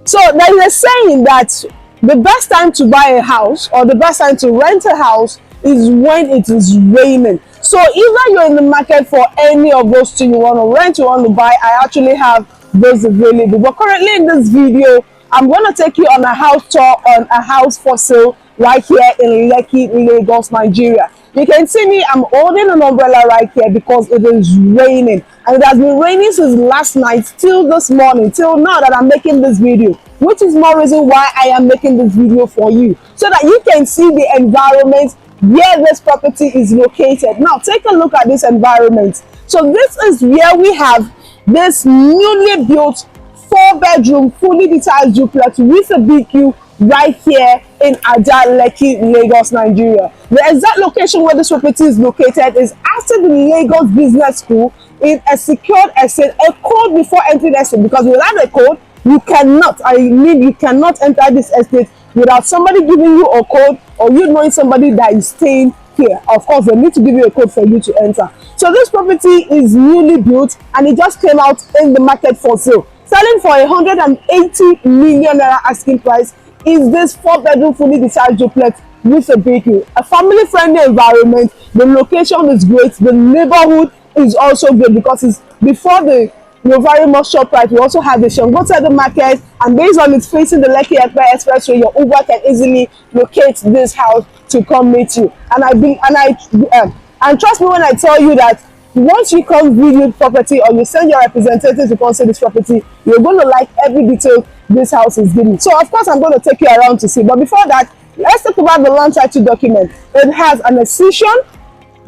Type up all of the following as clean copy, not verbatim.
So there is a saying that the best time to buy a house or the best time to rent a house is when it is raining. So either you're in the market for any of those two, you want to rent, you want to buy, I actually have those available. But currently in this video, I'm going to take you on a house tour on a house for sale right here in Lekki, Lagos, Nigeria. You can see me, I'm holding an umbrella right here because it is raining. And it has been raining since last night till this morning, till now that I'm making this video. Which is more reason why I am making this video for you. So that you can see the environment where this property is located. Now take a look at this environment. So this is where we have this newly built 4-bedroom fully detached duplex with a BQ right here in Ajah Lekki, Lagos, Nigeria. The exact location where this property is located is after the Lagos Business School in a secured estate, a code before entering the estate, because without a code you cannot enter this estate without somebody giving you a code or you knowing somebody that is staying here. Of course, they need to give you a code for you to enter. So this property is newly built and it just came out in the market for sale. Selling for 180 million naira asking price is this 4-bedroom fully detached duplex with a bakery. A family-friendly environment. The location is great. The neighborhood is also good because it's before the very much shop right. We also have the Shangote market, and based on it's facing the Lekki Expressway, your Uber can easily locate this house to come meet you. And trust me when I tell you that once you come view property or you send your representative to come see this property, you're going to like every detail this house is giving. So of course I'm going to take you around to see. But before that, let's talk about the land title document. It has an accession,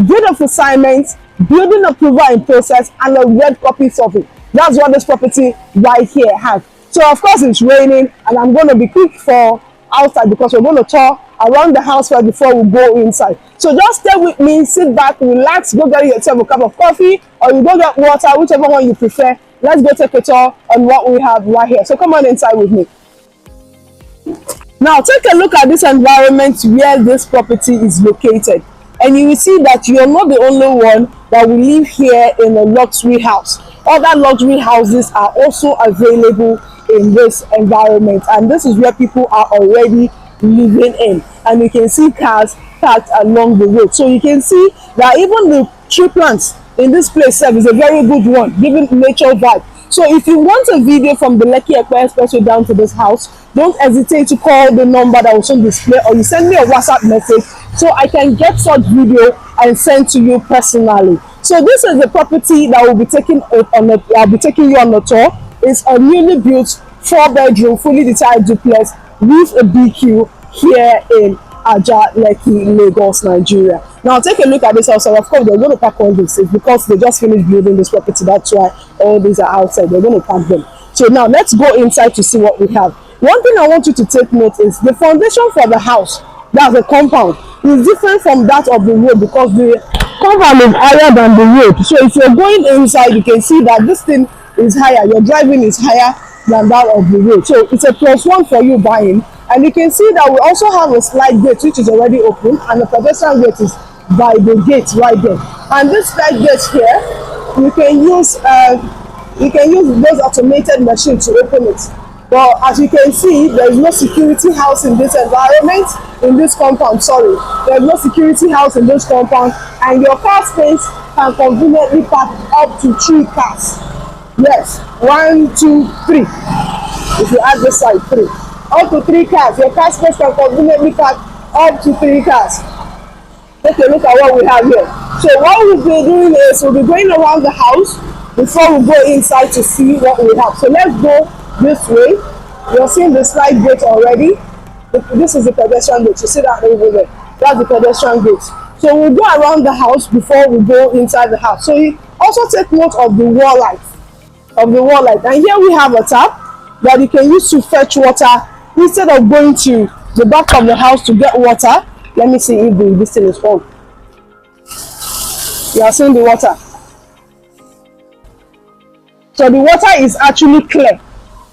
deed of assignment, building approval in process, and a red copy of it. That's what this property right here has. So of course it's raining and I'm going to be quick for outside because we're going to tour around the house first before we go inside. So just stay with me, sit back, relax, go get yourself a cup of coffee or you go get water, whichever one you prefer. Let's go take a tour on what we have right here. So come on inside with me. Now take a look at this environment where this property is located. And you will see that you're not the only one that will live here in a luxury house. Other luxury houses are also available in this environment, and this is where people are already living in. And you can see cars parked along the road. So you can see that even the tree plants in this place is a very good one, giving nature vibe. So if you want a video from the Lekki Expressway down to this house, don't hesitate to call the number that was on display, or you send me a WhatsApp message so I can get such video and send to you personally. So this is the property that will be taking I'll be taking you on the tour. It's a newly built 4-bedroom fully detached duplex with a BQ here in Ajah Lekki, Lagos, Nigeria. Now take a look at this house. Of course they're going to pack all this. It's because they just finished building this property. That's why all these are outside. They're going to pack them. So now let's go inside to see what we have. One thing I want you to take note is the foundation for the house, that's the compound, is different from that of the road because the compound is higher than the road. So if you're going inside, you can see that this thing is higher. Your driving is higher than that of the road. So it's a +1 for you buying. And you can see that we also have a slide gate which is already open, and the pedestrian gate is by the gate right there. And this slide gate here, you can use those automated machines to open it. But as you can see, there is no security house in this environment, in this compound. Sorry, there is no security house in this compound, and your car space can conveniently park up to 3 cars. Yes, 1, 2, 3. If you add this side, 3. Up to 3 cars. Your car space can conveniently park up to 3 cars. Take a look at what we have here. So what we'll be doing is we'll be going around the house before we go inside to see what we have. So let's go this way. You're seeing the slide gate already. This is the pedestrian gate. You see that over there? That's the pedestrian gate. So we'll go around the house before we go inside the house. So you also take note of the wall light. And here we have a tap that you can use to fetch water instead of going to the back of the house to get water. Let me see if this thing is on. You are seeing the water. So the water is actually clear.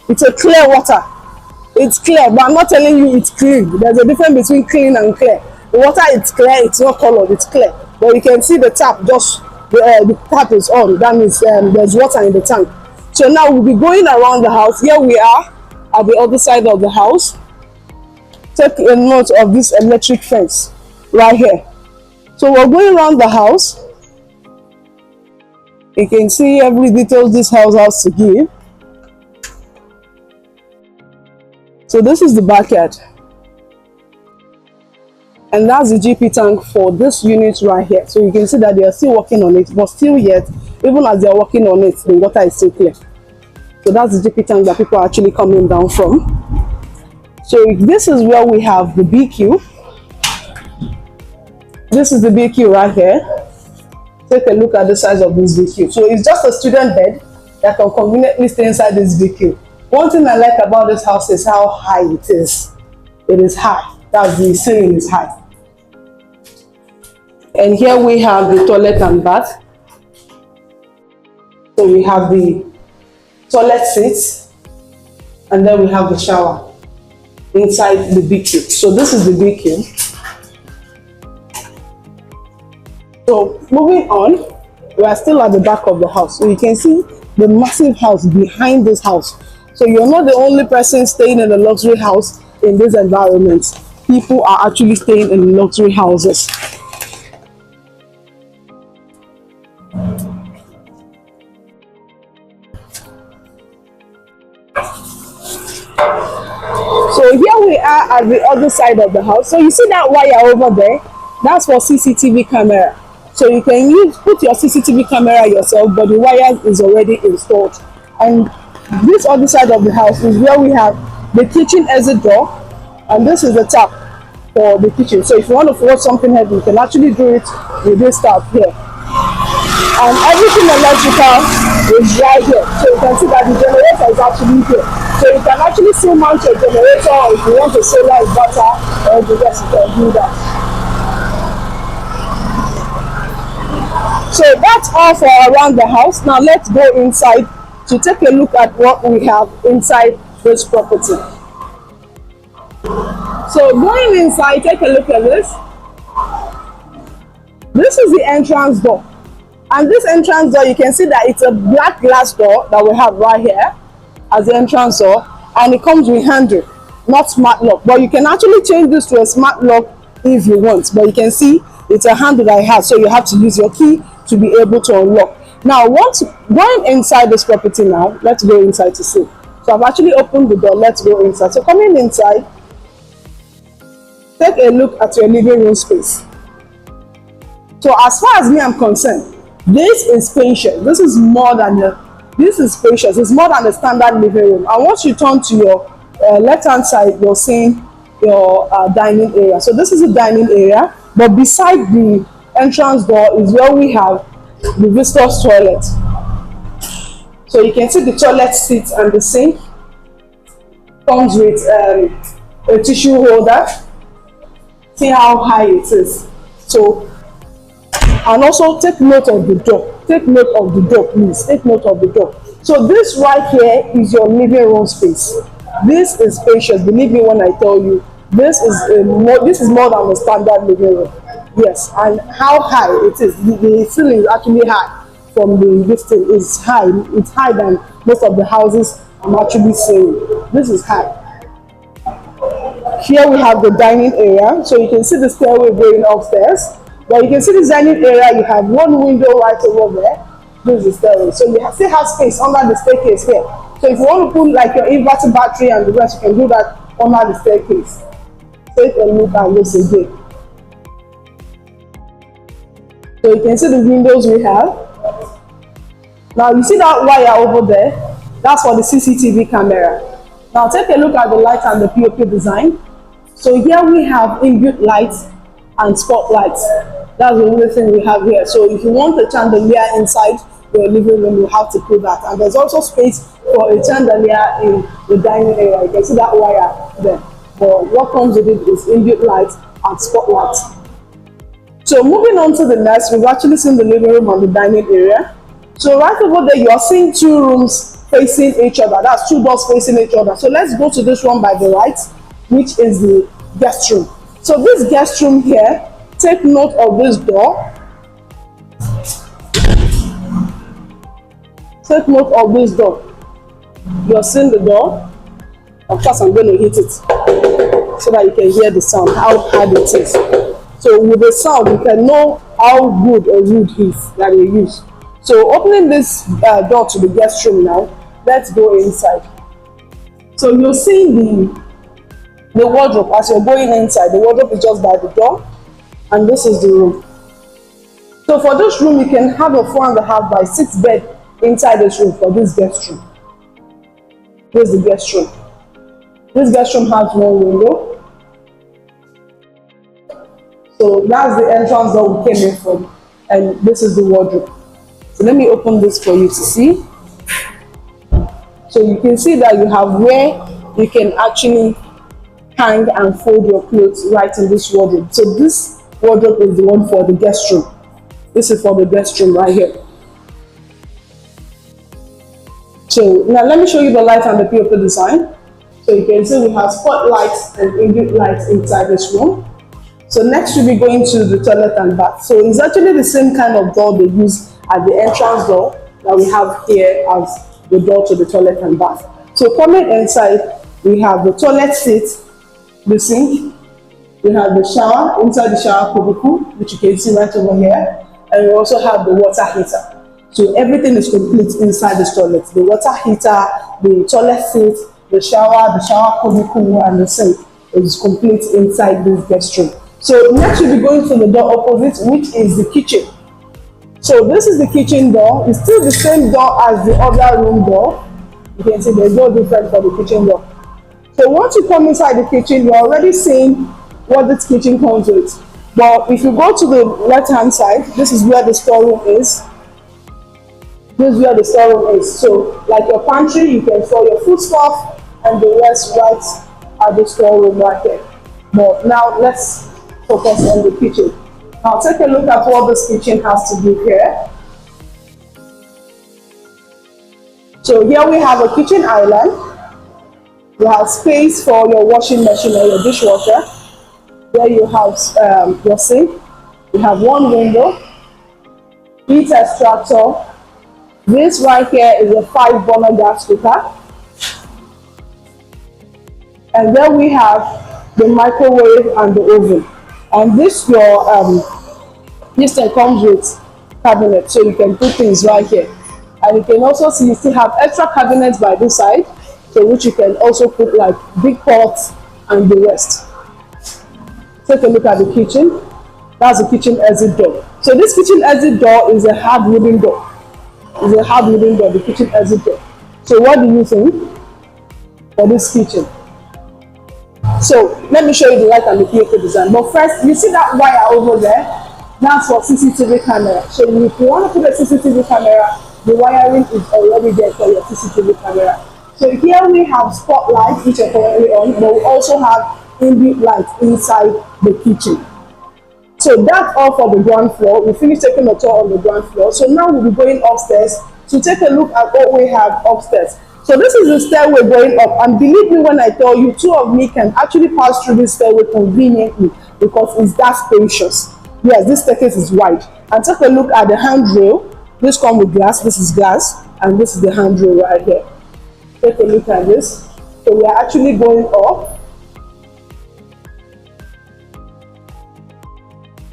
It's a clear water. It's clear, but I'm not telling you it's clean. There's a difference between clean and clear. The water is clear, it's not colored, it's clear. But you can see the tap, just the tap is on. That means there's water in the tank. So now we'll be going around the house. Here we are at the other side of the house. Take a note of this electric fence right here. So we're going around the house. You can see every detail this house has to give. So this is the backyard. And that's the GP tank for this unit right here. So you can see that they are still working on it, but still yet, even as they are working on it, the water is still clear. So that's the GP tank that people are actually coming down from. So this is where we have the BQ. This is the BQ right here. Take a look at the size of this BQ. So it's just a student bed that can conveniently stay inside this BQ. One thing I like about this house is how high it is. It is high. That's the ceiling is high. And here we have the toilet and bath. So we have the toilet seats, and then we have the shower inside the BQ. So this is the BQ. So moving on, we are still at the back of the house. So you can see the massive house behind this house. So you're not the only person staying in a luxury house in this environment. People are actually staying in luxury houses. So here we are at the other side of the house. So you see that wire over there? That's for CCTV camera. So you can put your CCTV camera yourself, but the wire is already installed. And this other side of the house is where we have the kitchen exit door, and this is the tap for the kitchen. So if you want to flush something heavy, you can actually do it with this tap here. And everything electrical is right here. So you can see that the generator is actually here. So you can actually still mount your generator if you want a solar inverter or the rest, you can do that. So that's all for around the house. Now let's go inside to take a look at what we have inside this property. So going inside, take a look at this. This is the entrance door. And this entrance door, you can see that it's a black glass door that we have right here as the entrance door. And it comes with handle, not smart lock. But you can actually change this to a smart lock if you want. But you can see it's a handle that it has. So you have to use your key to be able to unlock. Now, once going inside this property now, let's go inside to see. So I've actually opened the door. Let's go inside. So coming inside, take a look at your living room space. So as far as me I'm concerned, this is spacious. This is spacious. It's more than a standard living room. And once you turn to your left hand side, you're seeing your dining area. So this is a dining area, but beside the entrance door is where we have the visitor's toilet. So you can see the toilet seat and the sink. Comes with a tissue holder. See how high it is. So, and also take note of the door. Take note of the door, please. Take note of the door. So this right here is your living room space. This is spacious. Believe me when I tell you, this is more than a standard living room. Yes, and how high it is. The ceiling is actually high from this thing. It's high. It's higher than most of the houses I'm actually seeing. This is high. Here we have the dining area. So you can see the stairway going upstairs. But you can see the dining area. You have one window right over there. This is the stairway. So you still have space under the staircase here. So if you want to put like your inverter battery and the rest, you can do that under the staircase. Take a look at this again. So you can see the windows we have. Now you see that wire over there? That's for the CCTV camera. Now take a look at the light and the POP design. So here we have inbuilt lights and spotlights. That's the only thing we have here. So if you want a chandelier inside your living room, you have to put that. And there's also space for a chandelier in the dining area. You can see that wire there. But what comes with it is inbuilt lights and spotlights. So moving on to the next, we've actually seen the living room and the dining area. So right over there, you're seeing two rooms facing each other. That's two doors facing each other. So let's go to this one by the right, which is the guest room. So this guest room here, take note of this door. Take note of this door. You're seeing the door. Of course, I'm going to hit it so that you can hear the sound, how hard it is. So with the sound, you can know how good or wood is that you use. So opening this door to the guest room now, let's go inside. So you're seeing the wardrobe as you're going inside. The wardrobe is just by the door, and this is the room. So for this room, you can have a 4.5 by 6 bed inside this room for this guest room. This is the guest room. This guest room has one window. So that's the entrance that we came in from, and this is the wardrobe. So let me open this for you to see. So you can see that you have where you can actually hang and fold your clothes right in this wardrobe. So this wardrobe is the one for the guest room. This is for the guest room right here. So now let me show you the light and the POP design. So you can see we have spotlights and inbuilt lights inside this room. So next we'll be going to the toilet and bath. So it's actually the same kind of door they use at the entrance door that we have here as the door to the toilet and bath. So coming inside, we have the toilet seat, the sink, we have the shower, inside the shower cubicle, which you can see right over here, and we also have the water heater. So everything is complete inside this toilet. The water heater, the toilet seat, the shower cubicle, and the sink is complete inside this guest room. So next we'll be going to the door opposite, which is the kitchen. So this is the kitchen door. It's still the same door as the other room door. You can see there's no difference for the kitchen door. So once you come inside the kitchen, you're already seeing what this kitchen comes with. But if you go to the left-hand side, this is where the storeroom is. This is where the storeroom is. So like your pantry, you can store your food stuff and the rest right at the storeroom right here. But now let's focus on the kitchen. Now take a look at what this kitchen has to do here. So here we have a kitchen island. You have space for your washing machine or your dishwasher. There you have your sink. You have one window, heat extractor. This right here is a 5-burner gas cooker. And then we have the microwave and the oven. And this this thing comes with cabinet, so you can put things right here. And you can also see you still have extra cabinets by this side, so which you can also put like big pots and the rest. Take a look at the kitchen. That's the kitchen exit door. So this kitchen exit door is a hard wooden door. It's a hard wooden door, the kitchen exit door. So what do you think for this kitchen? So let me show you the light and the POP design. But first, you see that wire over there? That's for CCTV camera. So if you want to put a CCTV camera, the wiring is already there for your CCTV camera. So here we have spotlights, which are currently on, but we also have inbuilt lights inside the kitchen. So that's all for the ground floor. We finished taking a tour on the ground floor. So now we'll be going upstairs to take a look at what we have upstairs. So this is the stairway going up, and believe me when I tell you, two of me can actually pass through this stairway conveniently because it's that spacious. Yes, this staircase is wide. And take a look at the handrail. This comes with glass, this is glass, and this is the handrail right here. Take a look at this. So we are actually going up.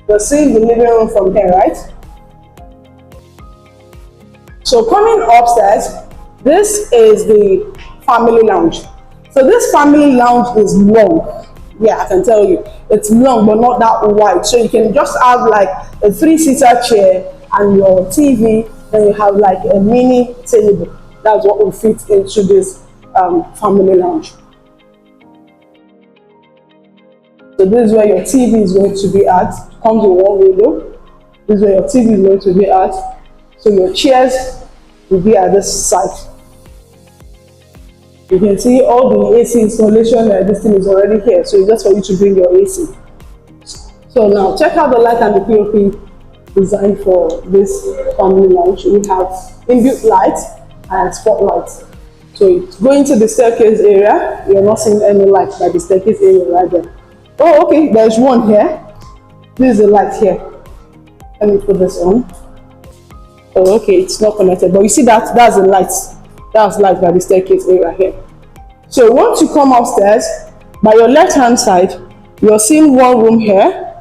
You're seeing the living room from here, right? So coming upstairs, this is the family lounge. So this family lounge is long. Yeah, I can tell you. It's long, but not that wide. So you can just have like a 3-seater chair and your TV, then you have like a mini table. That's what will fit into this family lounge. So this is where your TV is going to be at. Comes with one window. This is where your TV is going to be at. So your chairs will be at this side. You can see all the AC installation, this thing is already here. So it's just for you to bring your AC. So now check out the light and the POP design for this family lounge. We have inbuilt lights and spotlights. So going to the staircase area, you're not seeing any lights by the staircase area right there. Oh, okay, there's one here. This is the light here. Let me put this on. Oh, okay, it's not connected, but you see that's the lights. That's light by the staircase area here. So once you come upstairs, by your left hand side, you're seeing one room here,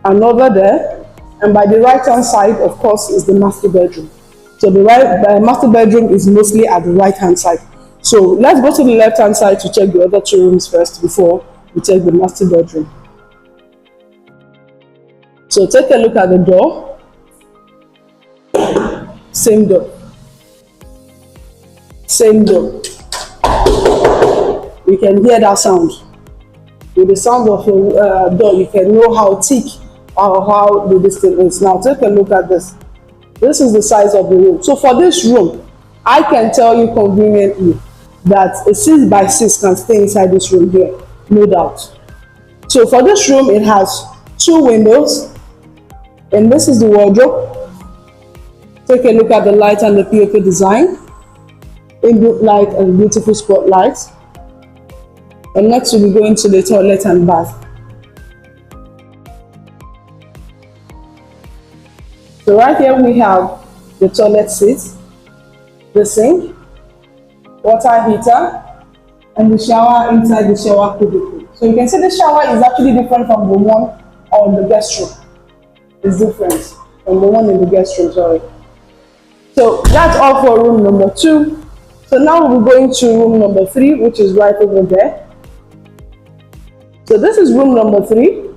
another there, and by the right hand side, of course, is the master bedroom. So the master bedroom is mostly at the right hand side. So let's go to the left hand side to check the other two rooms first before we check the master bedroom. So take a look at the door. Same door. Same door. You can hear that sound. With the sound of the door, you can know how thick or how the distance is. Now take a look at this. This is the size of the room. So for this room, I can tell you conveniently that a 6x6 can stay inside this room here, no doubt. So for this room, it has 2 windows, and this is the wardrobe. Take a look at the light and the POP design. Inbuilt light and beautiful spotlights. And next we'll be going to the toilet and bath. So right here we have the toilet seat, the sink, water heater, and the shower inside the shower cubicle. So you can see the shower is actually different from the one on the guest room. It's different from the one in the guest room, sorry. So that's all for room number 2. So now we'll be going to room number 3, which is right over there. So this is room number 3,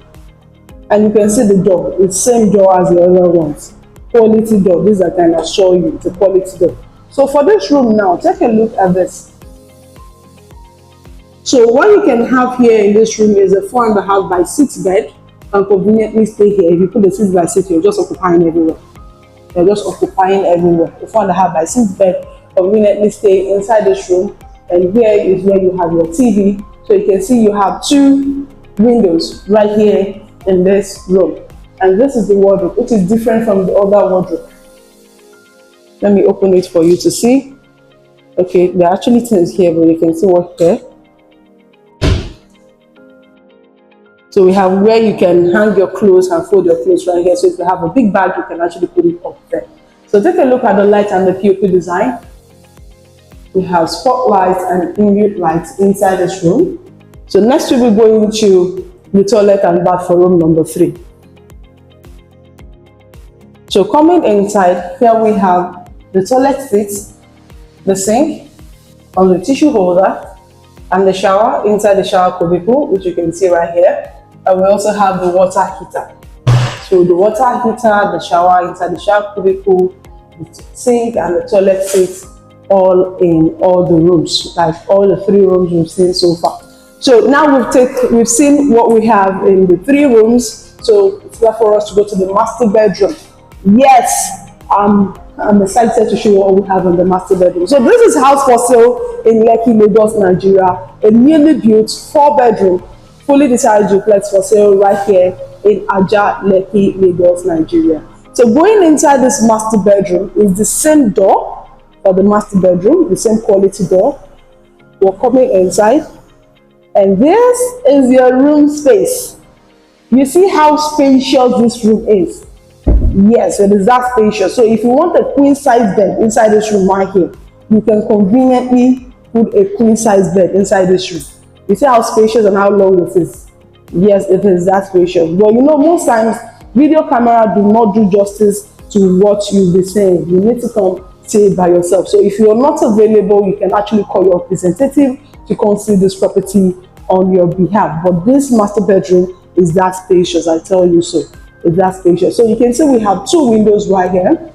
and you can see the door. It's the same door as the other ones. Quality door. This I can assure you, it's a quality door. So for this room now, take a look at this. So what you can have here in this room is a 4.5 by 6 bed, and conveniently stay here. If you put a 6 by 6, you're just occupying everywhere. You're just occupying everywhere. A 4.5 by 6 bed, conveniently stay inside this room, and here is where you have your TV. So you can see you have 2 windows right here in this room. And this is the wardrobe, which is different from the other wardrobe. Let me open it for you to see. Okay, there are actually things here, but you can see what's there. So we have where you can hang your clothes and fold your clothes right here. So if you have a big bag, you can actually put it up there. So take a look at the light and the POP design. We have spotlights and inbuilt lights inside this room. So next we'll be going to the toilet and bath for room number 3. So coming inside, here we have the toilet seat, the sink, on the tissue holder, and the shower inside the shower cubicle, which you can see right here. And we also have the water heater. So the water heater, the shower inside the shower cubicle, the sink, and the toilet seat, all in all the rooms, like all the 3 rooms we've seen so far. So now we've seen what we have in the 3 rooms. So it's time for us to go to the master bedroom. Yes, I'm excited to show you what we have in the master bedroom. So this is house for sale in Lekki, Lagos, Nigeria. A newly built 4-bedroom, fully detached duplex for sale right here in Ajah Lekki, Lagos, Nigeria. So going inside this master bedroom is the same door for the master bedroom, the same quality door. We're coming inside, and this is your room space. You see how spacious this room is. Yes, it is that spacious. So if you want a queen size bed inside this room right here, you can conveniently put a queen size bed inside this room. You see how spacious and how long it is. Yes, it is that spacious. But you know, most times video camera do not do justice to what you'll be saying. You need to come see it by yourself. So if you're not available, you can actually call your representative to come see this property on your behalf. But this master bedroom is that spacious, I tell you so. It's that spacious. So you can see we have 2 windows right here.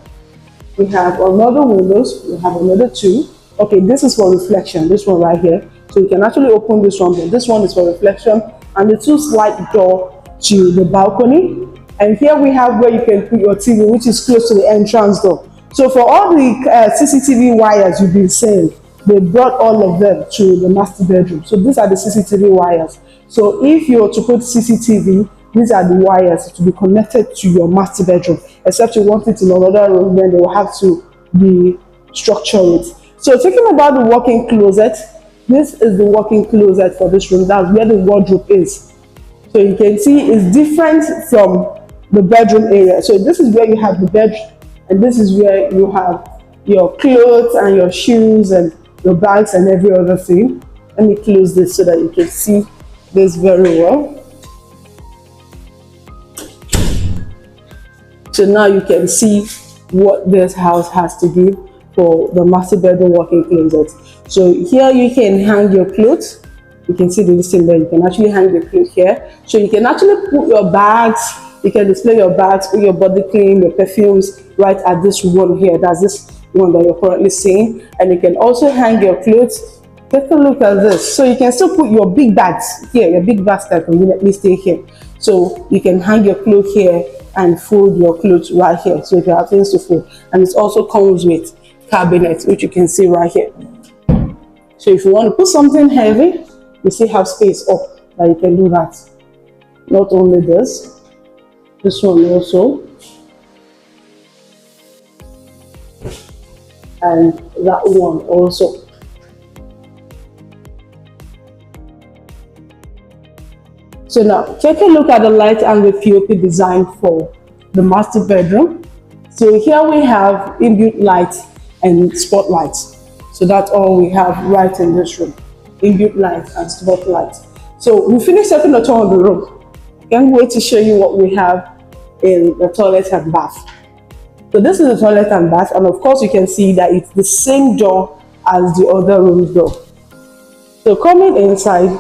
We have another windows. We have another 2. Okay, this is for reflection. This one right here. So you can actually open this one. But this one is for reflection, and the 2 slide door to the balcony. And here we have where you can put your TV, which is close to the entrance door. So for all the CCTV wires you've been seeing, they brought all of them to the master bedroom. So these are the CCTV wires. So if you were to put CCTV, these are the wires to be connected to your master bedroom. Except you want it in another room, then they will have to restructure it. So talking about the walk-in closet, this is the walk-in closet for this room. That's where the wardrobe is. So you can see it's different from the bedroom area. So this is where you have the bed, and this is where you have your clothes and your shoes and your bags and every other thing. Let me close this so that you can see this very well. So now you can see what this house has to give for the master bedroom walk-in closet. So here you can hang your clothes. You can see the listing there. You can actually hang your clothes here. So you can actually put your bags. You can display your bags, put your body cream, your perfumes right at this one here. That's this one that you're currently seeing. And you can also hang your clothes. Take a look at this. So you can still put your big bags here. Your big basket can conveniently stay here. So you can hang your clothes here and fold your clothes right here. So if you have things to fold, and it also comes with cabinets, which you can see right here. So if you want to put something heavy, you still have space up that you can do that. Not only this one also, and that one also. So now take a look at the light and the POP design for the master bedroom. So here we have inbuilt lights and spotlights. So that's all we have right in this room. Inbuilt lights and spotlights. So we finished setting the tone of the room. I can't wait to show you what we have in the toilet and bath. So this is the toilet and bath, and of course you can see that it's the same door as the other room's door. So coming inside,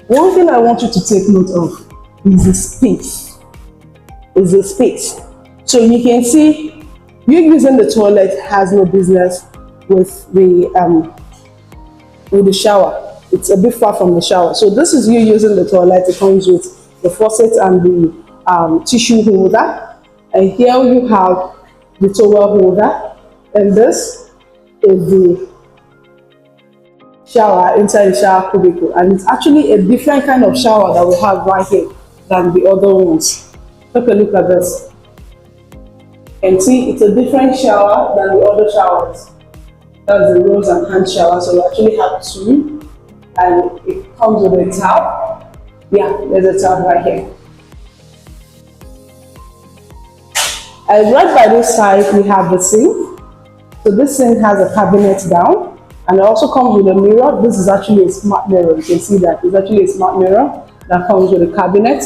one thing I want you to take note of is the space. Is the space. So you can see you using the toilet has no business with the shower. It's a bit far from the shower. So this is you using the toilet. It comes with the faucet and the tissue holder. And here you have the towel holder. And this is the shower inside the shower cubicle, and it's actually a different kind of shower that we have right here than the other ones. Take a look at this. You can see it's a different shower than the other showers. That's the rose and hand shower, so you actually have two, and it comes with a towel. Yeah, there's a towel right here. And right by this side we have the sink. So this sink has a cabinet down. And it also comes with a mirror. This is actually a smart mirror. You can see that it's actually a smart mirror that comes with a cabinet,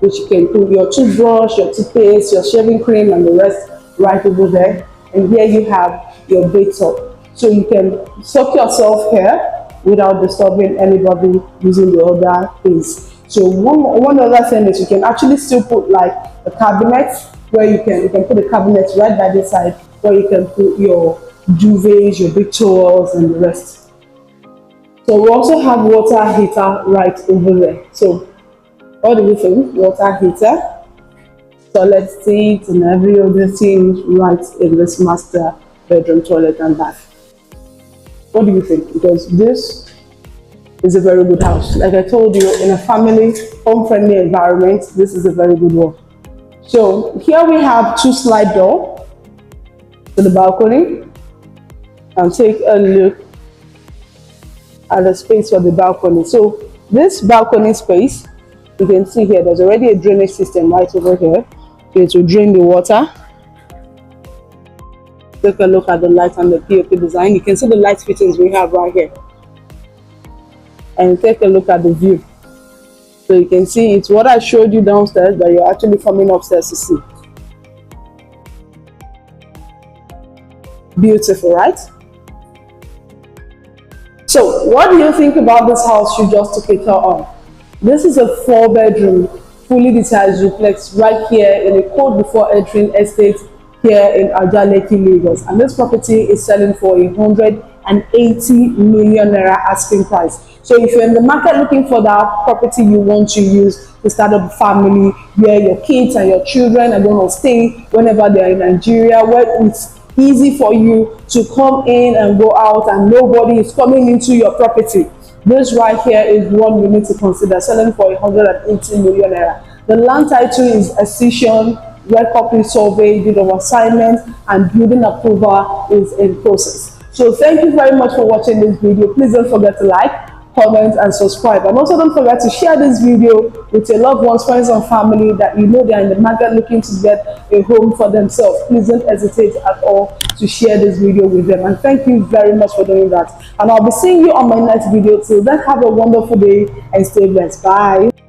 which you can put your toothbrush, your toothpaste, your shaving cream, and the rest right over there. And here you have your bathtub. So you can soak yourself here without disturbing anybody using the other things. So one other thing is you can actually still put like a cabinet where you can put a cabinet right by this side where you can put your duvets, your big towels, and the rest. So we also have water heater right over there. So what do you think? Water heater, toilet seat, and every other thing right in this master bedroom, toilet and bath. What do you think? Because this is a very good house. Like I told you, in a family, home-friendly environment, this is a very good one. So here we have two slide doors to the balcony. And take a look at the space for the balcony. So this balcony space, you can see here, there's already a drainage system right over here. Okay, to drain the water. Take a look at the light and the POP design. You can see the light fittings we have right here. And take a look at the view. So you can see it's what I showed you downstairs, but you're actually coming upstairs to see. Beautiful, right? So what do you think about this house you just took a tour on? This is a 4-bedroom, fully detached duplex right here in a code before entering estate here in Ajah Lekki, Lagos. And this property is selling for 180 million naira asking price. So if you're in the market looking for that property you want to use to start up a family where your kids and your children are going to stay whenever they're in Nigeria, where it's easy for you to come in and go out and nobody is coming into your property, this right here is one you need to consider, selling for 180 million naira. The land title is accession, where copy survey, deed of assignment, and building approval is in process. So thank you very much for watching this video. Please don't forget to like, comment, and subscribe. And also don't forget to share this video with your loved ones, friends, and family that you know they are in the market looking to get a home for themselves. Please don't hesitate at all to share this video with them. And thank you very much for doing that. And I'll be seeing you on my next video. Till then, have a wonderful day and stay blessed. Bye.